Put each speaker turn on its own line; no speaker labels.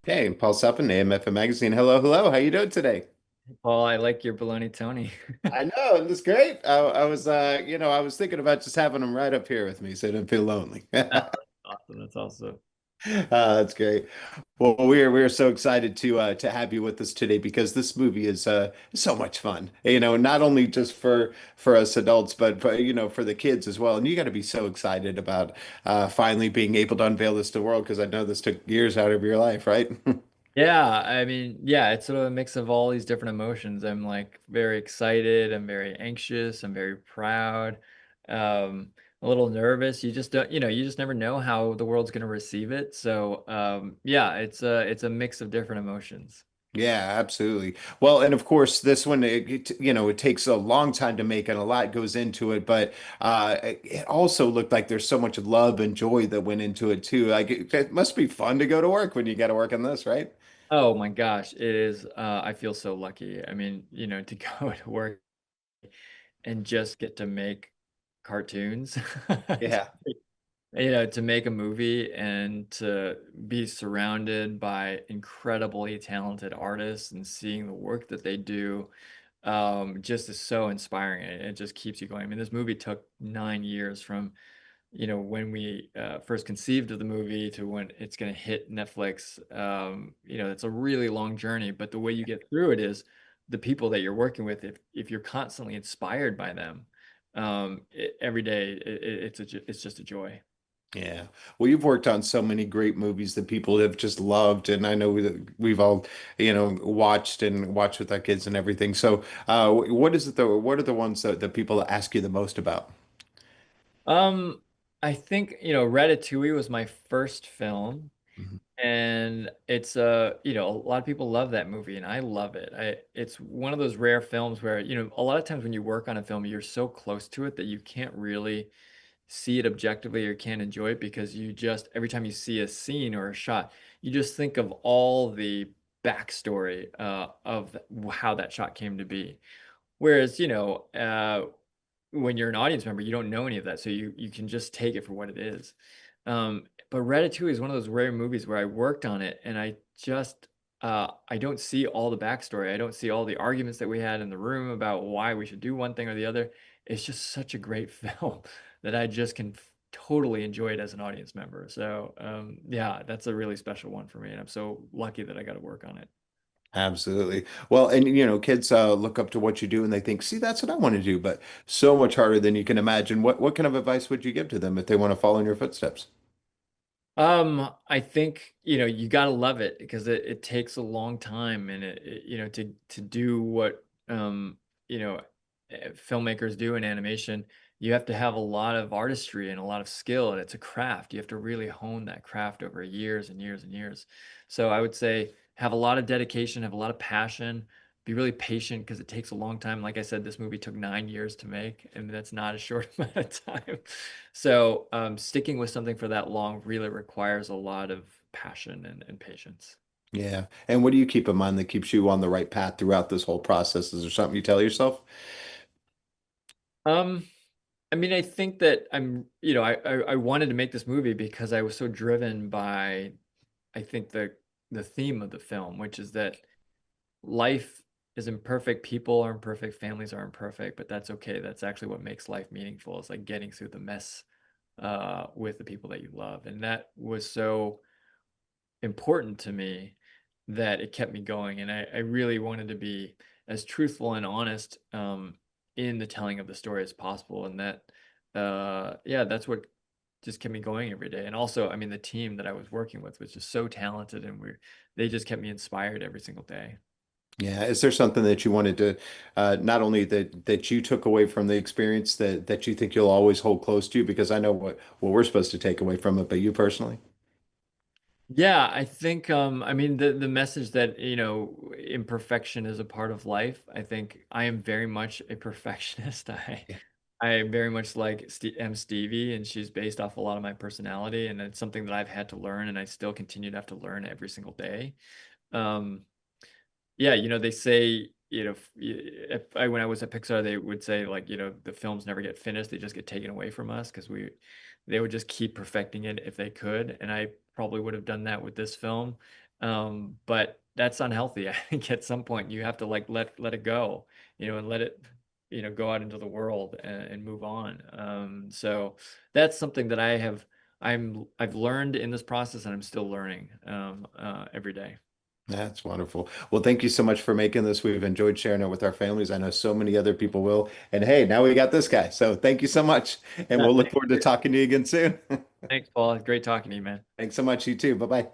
Hey, Paul Suffin, AMFM Magazine. Hello, hello. How you doing today?
Paul, I like your bologna Tony.
I know, it was great. I was, I was thinking about just having him right up here with me so I didn't feel lonely.
Oh, that's awesome. That's awesome.
That's great. Well, we're so excited to have you with us today because this movie is so much fun. Not only just for us adults, but for the kids as well. And you got to be so excited about finally being able to unveil this to the world because I know this took years out of your life, right?
Yeah, I mean, yeah, it's sort of a mix of all these different emotions. I'm like very excited, I'm very anxious, I'm very proud, a little nervous. You just don't, you just never know how the world's going to receive it. So, yeah, it's a mix of different emotions.
Yeah, absolutely. Well, and of course, this one, it takes a long time to make and a lot goes into it, but it also looked like there's so much love and joy that went into it too. Like it must be fun to go to work when you got to work on this, right?
Oh my gosh, it is. I feel so lucky. I mean, to go to work and just get to make cartoons.
Yeah.
To make a movie and to be surrounded by incredibly talented artists and seeing the work that they do, just is so inspiring. It just keeps you going. I mean, this movie took 9 years from, when we first conceived of the movie to when it's going to hit Netflix. It's a really long journey, but the way you get through it is the people that you're working with. If you're constantly inspired by them, every day, it's just a joy.
Yeah. Well, you've worked on so many great movies that people have just loved, and I know that we've all, watched with our kids and everything. So, what is it though? What are the ones that people ask you the most about?
Um, I think, Ratatouille was my first film,
Mhm.
and it's a lot of people love that movie and I love it. It's one of those rare films where, a lot of times when you work on a film, you're so close to it that you can't really see it objectively or can't enjoy it because you just every time you see a scene or a shot, you just think of all the backstory of how that shot came to be. Whereas, when you're an audience member, you don't know any of that, so you can just take it for what it is. But Ratatouille is one of those rare movies where I worked on it, and I don't see all the backstory. I don't see all the arguments that we had in the room about why we should do one thing or the other. It's just such a great film that I just can totally enjoy it as an audience member. So, yeah, that's a really special one for me, and I'm so lucky that I got to work on it.
Absolutely. Well, and kids look up to what you do and they think, see, that's what I want to do, but so much harder than you can imagine. What kind of advice would you give to them if they want to follow in your footsteps?
I think, you gotta love it because it takes a long time and to do what you know, filmmakers do in animation, you have to have a lot of artistry and a lot of skill, and it's a craft. You have to really hone that craft over years and years and years. So I would say have a lot of dedication, have a lot of passion, be really patient because it takes a long time. Like I said, this movie took 9 years to make, and that's not a short amount of time. So, sticking with something for that long really requires a lot of passion and patience.
Yeah. And what do you keep in mind that keeps you on the right path throughout this whole process? Is there something you tell yourself?
Um, I mean, I think that I wanted to make this movie because I was so driven by, I think the theme of the film, which is that life is imperfect, people are imperfect, families are imperfect, but that's okay. That's actually what makes life meaningful. It's like getting through the mess with the people that you love, and that was so important to me that it kept me going. And I really wanted to be as truthful and honest in the telling of the story as possible. And yeah, that's what just kept me going every day. And also, I mean, the team that I was working with was just so talented and they just kept me inspired every single day.
Yeah. Is there something that you wanted to, not only that you took away from the experience that you think you'll always hold close to? Because I know what we're supposed to take away from it, but you personally?
Yeah, I think I mean the message that, imperfection is a part of life. I think I am very much a perfectionist.
Yeah.
I very much like M. Stevie, and she's based off a lot of my personality, and it's something that I've had to learn, and I still continue to have to learn every single day. Um, yeah, they say, when I was at Pixar, they would say like, the films never get finished; they just get taken away from us because they would just keep perfecting it if they could, and I probably would have done that with this film. But that's unhealthy. I think at some point you have to like let it go, and let it, go out into the world and move on. So that's something that I've learned in this process, and I'm still learning every day.
That's wonderful. Well, thank you so much for making this. We've enjoyed sharing it with our families. I know so many other people will. And hey, now we got this guy. So thank you so much. And
Yeah,
we'll look forward to talking to you again soon.
thanks, Paul. Great talking to you, man.
Thanks so much, you too. Bye bye.